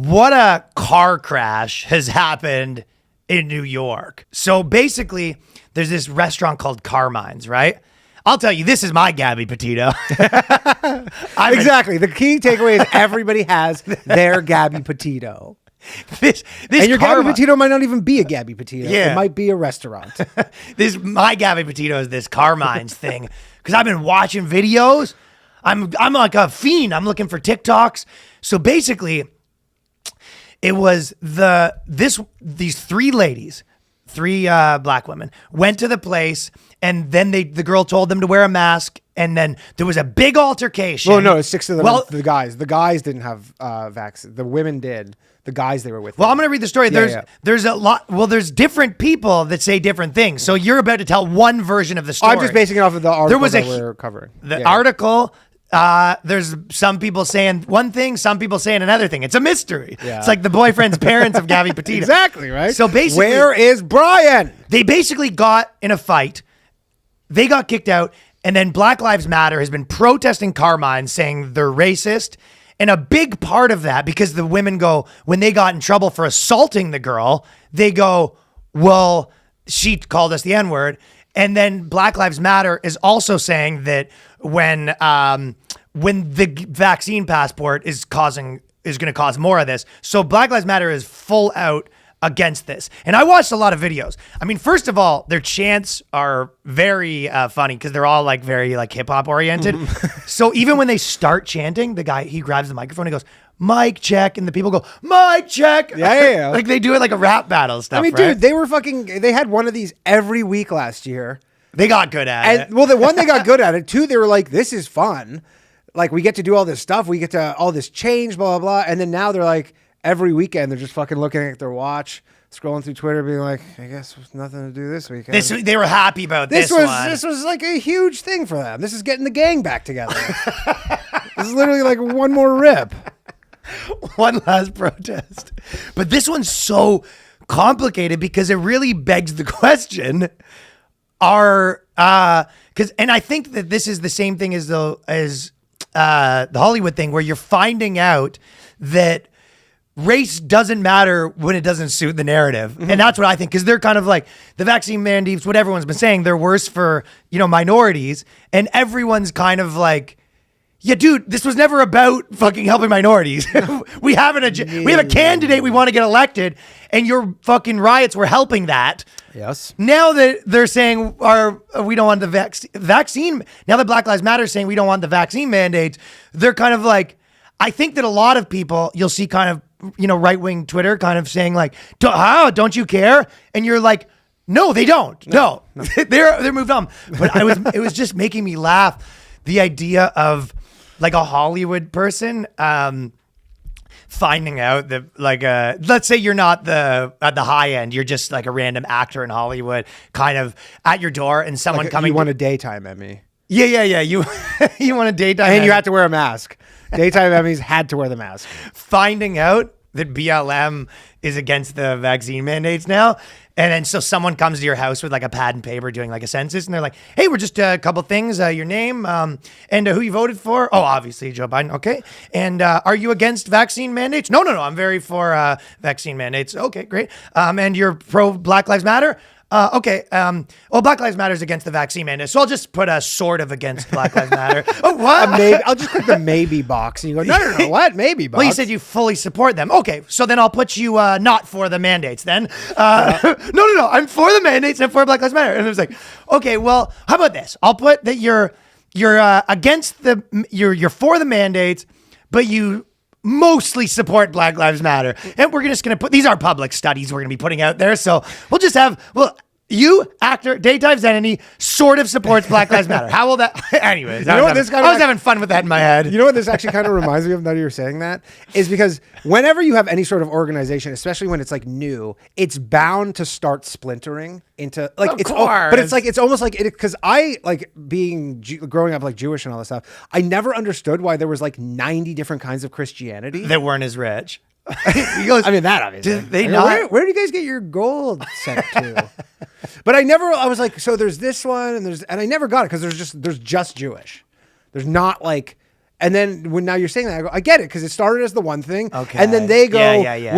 what a car crash has happened in New York. So basically, there's this restaurant called Carmines, right? I'll tell you, this is my Gabby Petito. Exactly. The key takeaway is everybody has their Gabby Petito. This and your Gabby Petito might not even be a Gabby Petito. Yeah. It might be a restaurant. My Gabby Petito is this Carmines thing because I've been watching videos. I'm like a fiend. I'm looking for TikToks. So basically, it was these three ladies, three black women, went to the place, and then the girl told them to wear a mask, and then there was a big altercation. Well, no, it's 6 of them. Well, the guys didn't have vaccine. The women did. The guys they were with. Well, I'm going to read the story. There's a lot. Well, there's different people that say different things. So you're about to tell one version of the story. I'm just basing it off of the article that we're covering. The article. There's some people saying one thing, some people saying another thing. It's a mystery. Yeah. It's like the boyfriend's parents of Gabby Petito. Exactly, right? So basically, where is Brian? They basically got in a fight. They got kicked out, and then Black Lives Matter has been protesting Carmine, saying they're racist. And a big part of that, because the women go, when they got in trouble for assaulting the girl, they go, well, she called us the N-word. And then Black Lives Matter is also saying that when the vaccine passport is going to cause more of this. So Black Lives Matter is full out against this. And I watched a lot of videos. I mean, first of all, their chants are very funny because they're all like very like hip hop oriented. So even when they start chanting, the guy, he grabs the microphone and goes, mic check. And the people go, mic check. Yeah. Like they do it like a rap battle stuff. I mean, right? dude, they had one of these every week last year. They got good at it. Well, the one, they got good at it. Two, they were like, this is fun. Like we get to do all this stuff. We get to all this change, blah, blah, blah. And then now they're like, every weekend, they're just fucking looking at their watch, scrolling through Twitter, being like, I guess there's nothing to do this weekend. They were happy about this one. This was like a huge thing for them. This is getting the gang back together. This is literally like one more rip. One last protest. But this one's so complicated because it really begs the question, and I think that this is the same thing as the Hollywood thing where you're finding out that race doesn't matter when it doesn't suit the narrative. Mm-hmm. And that's what I think, because they're kind of like the vaccine mandates, what everyone's been saying, they're worse for, minorities. And everyone's kind of like, yeah, dude, this was never about fucking helping minorities. we have a candidate we want to get elected, and your fucking riots were helping that. Yes. Now that they're saying we don't want the vaccine, now that Black Lives Matter is saying we don't want the vaccine mandates, they're kind of like, I think that a lot of people, you'll see kind of, right-wing Twitter kind of saying like, don't you care? And you're like, no, they don't. No. they're moved on. But it was just making me laugh. The idea of like a Hollywood person finding out that like let's say you're not at the high end, you're just like a random actor in Hollywood, kind of at your door, and someone coming. You want a daytime Emmy? Yeah. You want a daytime, and Emmy. you have to wear a mask. Daytime Emmys had to wear the mask. Finding out that BLM is against the vaccine mandates now. And then so someone comes to your house with like a pad and paper doing like a census, and they're like, hey, we're just a couple things, your name and who you voted for. Oh, obviously Joe Biden. Okay. And are you against vaccine mandates? No. I'm very for vaccine mandates. Okay, great. And you're pro Black Lives Matter? Okay. Well, Black Lives Matter is against the vaccine mandate, so I'll just put a sort of against Black Lives Matter. Oh, what? I'll just click the maybe box, and you go, no, what? Maybe box? Well, you said you fully support them. Okay, so then I'll put you not for the mandates then. No, I'm for the mandates and for Black Lives Matter. And it was like, okay, well, how about this? I'll put that you're against you're for the mandates, but you mostly support Black Lives Matter. And we're just going to put, these are public studies we're going to be putting out there. So we'll just have, you, actor, Daytime Zenity, sort of supports Black Lives Matter. How will that, anyways, I was having fun with that in my head. You know what this actually kind of reminds me of now that you're saying that? Is because whenever you have any sort of organization, especially when it's like new, it's bound to start splintering into like, but it's almost like it, because I like growing up like Jewish and all this stuff, I never understood why there was like 90 different kinds of Christianity that weren't as rich. He goes, I mean, that obviously. Where do you guys get your gold sent to? But I was like, so there's this one and I never got it because there's just Jewish. There's not like And then when now you're saying that, I go, I get it, because it started as the one thing. Okay. And then they go, Yeah.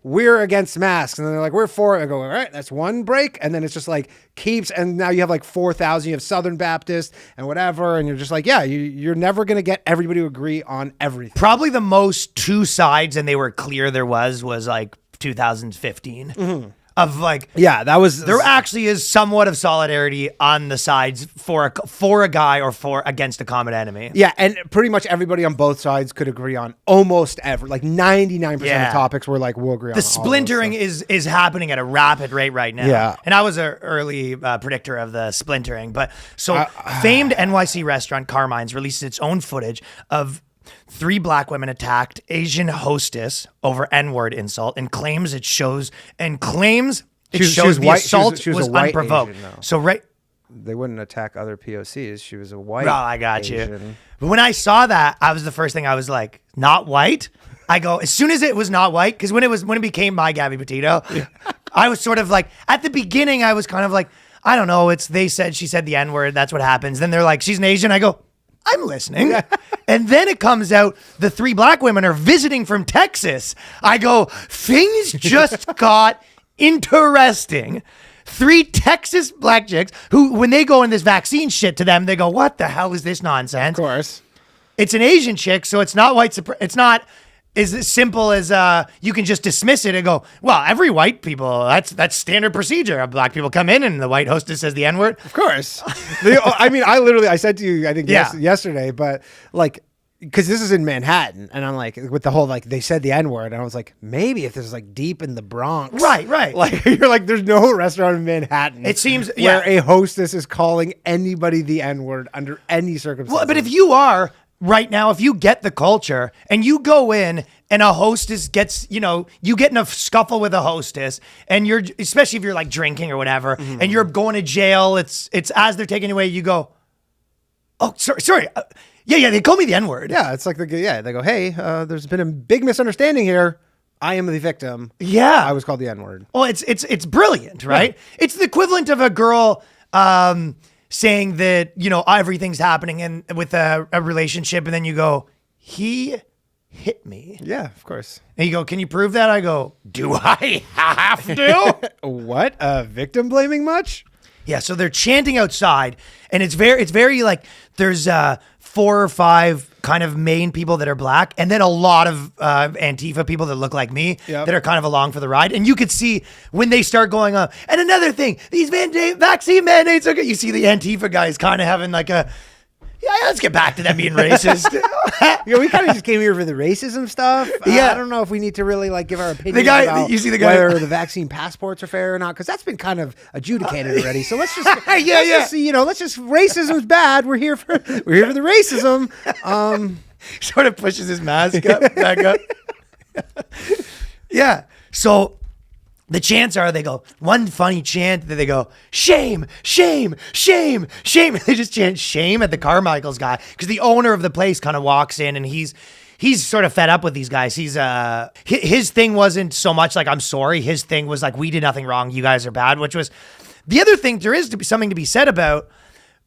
we're against masks. And then they're like, we're for it. I go, all right, that's one break. And then it's just like keeps, and now you have like 4,000, you have Southern Baptist and whatever. And you're just like, yeah, you're never going to get everybody to agree on everything. Probably the most two sides, and they were clear there was like 2015. Mm-hmm. Of like, yeah, that was, there actually is somewhat of solidarity on the sides for a guy or against a common enemy. Yeah, and pretty much everybody on both sides could agree on almost like 99% of topics were like, we'll agree on. The splintering is happening at a rapid rate right now. Yeah. And I was an early predictor of the splintering. But so famed NYC restaurant Carmines released its own footage of 3 black women attacked Asian hostess over N-word insult and claims the assault was unprovoked. Asian, no. So right. They wouldn't attack other POCs. She was a white. Oh, I got Asian. you. But when I saw that, I was the first thing I was like, not white? I go, as soon as it was not white, because when it became my Gabby Petito, I was sort of like, at the beginning, I was kind of like, I don't know, she said the N-word, that's what happens. Then they're like, she's an Asian. I go, I'm listening. And then it comes out the 3 black women are visiting from Texas. I go, things just got interesting. 3 Texas black chicks who, when they go in this vaccine shit to them, they go, what the hell is this nonsense? Of course. It's an Asian chick, so it's not it's not as simple as you can just dismiss it and go, well, every white people, that's standard procedure. Black people come in and the white hostess says the N-word. Of course. I said to you, I think yesterday, but like, because this is in Manhattan, and I'm like, with the whole, like, they said the N-word, and I was like, maybe if this is like deep in the Bronx. Right. Like, you're like, there's no restaurant in Manhattan. It seems, where a hostess is calling anybody the N-word under any circumstances. Well, but if you are... Right now, if you get the culture and you go in and a hostess gets, you get in a scuffle with a hostess and you're, especially if you're like drinking or whatever, and you're going to jail, it's as they're taking you away, you go, oh, sorry. Yeah, they call me the N-word. Yeah, it's like, they go, hey, there's been a big misunderstanding here. I am the victim. Yeah. I was called the N-word. Well, it's brilliant, right? Yeah. It's the equivalent of a girl, saying that, everything's happening with a relationship, and then you go, he hit me. Yeah, of course. And you go, can you prove that? I go, do I have to? What? Victim blaming much? Yeah, so they're chanting outside, and it's very like there's 4 or 5 kind of main people that are black, and then a lot of Antifa people that look like me that are kind of along for the ride. And you could see when they start going on. And another thing, these vaccine mandates are good. You see the Antifa guys kind of having like a, let's get back to them being racist. We kind of just came here for the racism stuff. Yeah. I don't know if we need to really like give our opinion about whether the vaccine passports are fair or not, because that's been kind of adjudicated already. So let's just let's see, let's just, racism's bad. We're here for the racism. Sort of pushes his mask back up. Yeah. So the chants are, they go, one funny chant that they go, shame, shame, shame, shame. They just chant shame at the Carmichael's guy, because the owner of the place kind of walks in and he's sort of fed up with these guys. His thing wasn't so much like, I'm sorry. His thing was like, we did nothing wrong. You guys are bad, which was the other thing. There is something to be said about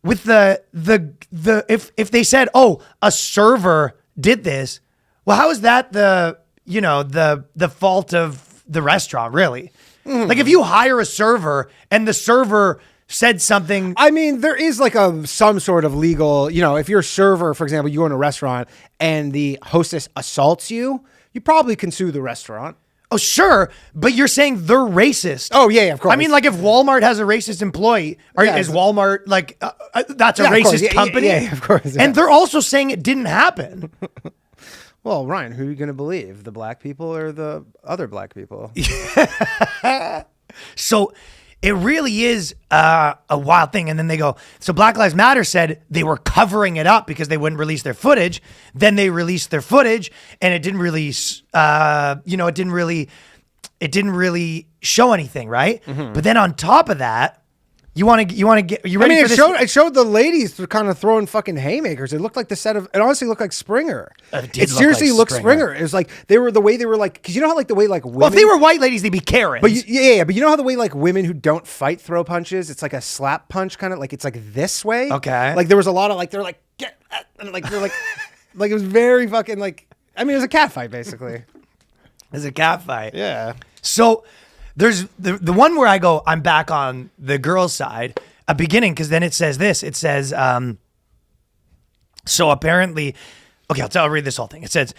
with if they said, oh, a server did this. Well, how is that the fault of the restaurant, really? Like, if you hire a server and the server said something. I mean, there is like some sort of legal, if you're a server, for example, you go in a restaurant and the hostess assaults you, you probably can sue the restaurant. Oh, sure. But you're saying they're racist. Oh, yeah, of course. I mean, like, if Walmart has a racist employee, is Walmart like, that's a racist company? Yeah, of course. Yeah. And they're also saying it didn't happen. Well, Ryan, who are you going to believe? The black people or the other black people? So it really is a wild thing. And then they go, so Black Lives Matter said they were covering it up because they wouldn't release their footage. Then they released their footage and it didn't release, it didn't really show anything, right? Mm-hmm. But then on top of that, you want to get, you ready for this? It showed the ladies kind of throwing fucking haymakers. It looked like it honestly looked like Springer. It seriously looked Springer. It was like, the way they were like, because you know how like the way like women. Well, if they were white ladies, they'd be Karens. But but you know how the way like women who don't fight throw punches, it's like a slap punch kind of, like it's like this way. Okay. Like there was a lot of like, they're like, get, and like, they're like, Like, it was very fucking like, I mean, it was a cat fight, basically. It's a cat fight. Yeah. So there's the one where I go, I'm back on the girl's side, a beginning, because then it says this. It says, so apparently, okay, I'll read this whole thing. It says,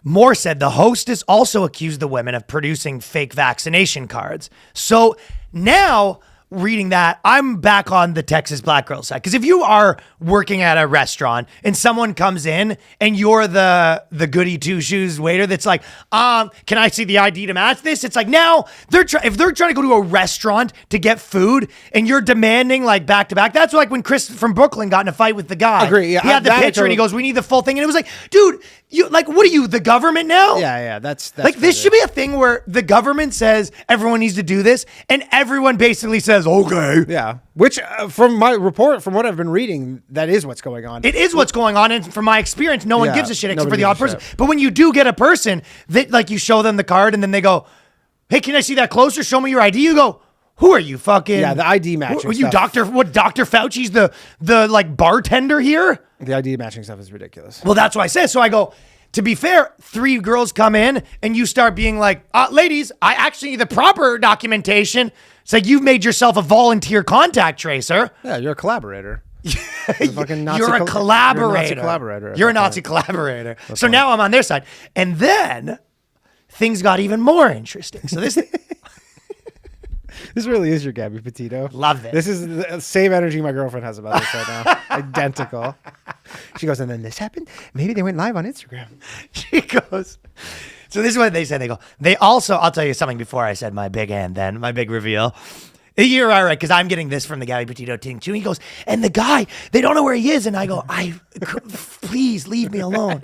Moore said the hostess also accused the women of producing fake vaccination cards. So now, reading that, I'm back on the Texas black girl side. Because if you are working at a restaurant and someone comes in and you're the goody two shoes waiter that's like, can I see the ID to match this? It's like, now if they're trying to go to a restaurant to get food and you're demanding like back to back, that's like when Chris from Brooklyn got in a fight with the guy. Agree. Yeah, he had the picture and he goes, we need the full thing. And it was like, dude, you like, what are you, the government now? Yeah. That's like, this should be a thing where the government says everyone needs to do this and everyone basically says, okay. Yeah. Which, from my report, from what I've been reading, that is what's going on. It is what's going on. And from my experience, no one gives a shit except for nobody the odd gives a person. shit. But when you do get a person that, like, you show them the card and then they go, hey, can I see that closer? Show me your ID. You go, who are you, fucking? Yeah, the ID matching Were you stuff. Dr. Fauci's the like bartender here? The ID matching stuff is ridiculous. Well, that's what I said. So I go, to be fair, 3 girls come in and you start being like, ladies, I actually need the proper documentation. It's like, you've made yourself a volunteer contact tracer. Yeah, you're a collaborator. You're a collaborator. You're a Nazi collaborator. So now I'm on their side. And then things got even more interesting. So this This really is your Gabby Petito. Love it. This is the same energy my girlfriend has about this right now. Identical. She goes, and then this happened? Maybe they went live on Instagram. She goes, so this is what they said. They go, they also, I'll tell you something before I said my big and then my big reveal. You're all right, because I'm getting this from the Gabby Petito thing too. He goes, and the guy, they don't know where he is. And I go, please leave me alone.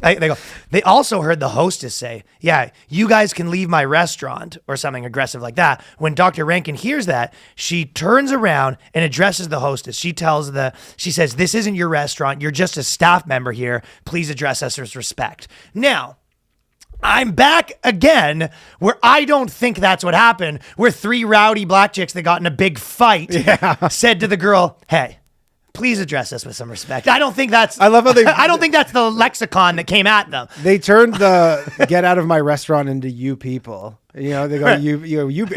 They go, they also heard the hostess say, yeah, you guys can leave my restaurant, or something aggressive like that. When Dr. Rankin hears that, she turns around and addresses the hostess. She says, this isn't your restaurant. You're just a staff member here. Please address us with respect. Now, I'm back again where I don't think that's what happened, where 3 rowdy black chicks that got in a big fight said to the girl, hey, please address us with some respect. I don't think that's, I love how I don't think that's the lexicon that came at them. They turned the get out of my restaurant into you people. You know, they go, you,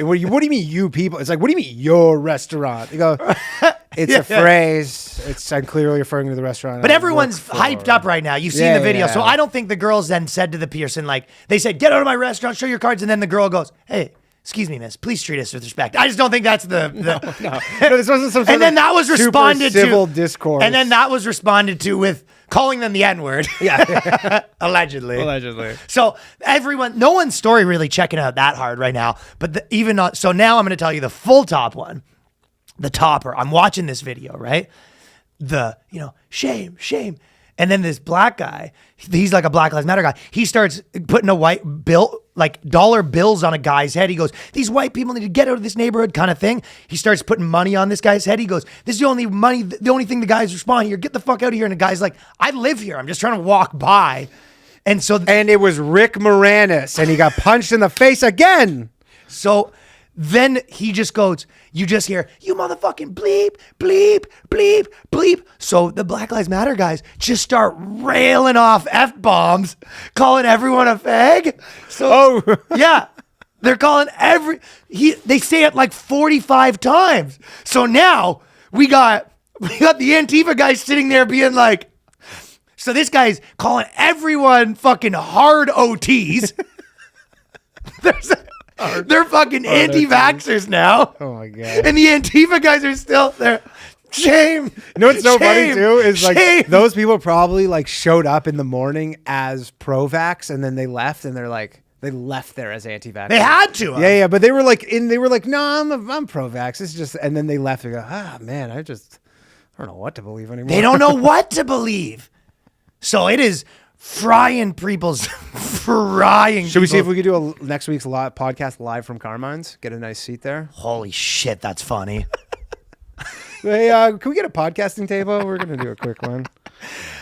what do you mean you people? It's like, what do you mean your restaurant? They go, it's a phrase. I'm clearly referring to the restaurant. But everyone's hyped up right now. You've seen the video. So I don't think the girls then said to the person, like, they said, get out of my restaurant, show your cards. And then the girl goes, hey, excuse me, miss, please treat us with respect. I just don't think that's the no, this wasn't some sort and then that was responded civil to discourse. And then that was responded to with calling them the N-word. Yeah. Allegedly. So no one's story really checking out that hard right now. But so now I'm going to tell you the full top one, the topper. I'm watching this video, right? Shame. And then this black guy, he's like a Black Lives Matter guy. He starts putting a white bill, like dollar bills on a guy's head. He goes, these white people need to get out of this neighborhood kind of thing. He starts putting money on this guy's head. He goes, this is the only thing the guys respond here. Get the fuck out of here. And the guy's like, I live here. I'm just trying to walk by. And it was Rick Moranis and he got punched in the face again. So then he just goes, you just hear, you motherfucking bleep, bleep, bleep, bleep. So the Black Lives Matter guys just start railing off F-bombs, calling everyone a fag. So, yeah, they're calling they say it like 45 times. So now we got the Antifa guys sitting there being like, so this guy's calling everyone fucking hard OTs. They're fucking anti-vaxxers now. Oh my God. And the Antifa guys are still there. Shame. You know what's so funny too is shame. Like those people probably like showed up in the morning as pro-vax and then they left and they're like, they left there as anti-vax. They had to. Yeah. But they were like, no, I'm pro-vax. It's just, and then they left and go, man, I don't know what to believe anymore. They don't know what to believe. So it is frying people's frying. Should we see if we could do next week's podcast live from Carmines? Get a nice seat there. Holy shit, that's funny. Hey, can we get a podcasting table? We're gonna do a quick one.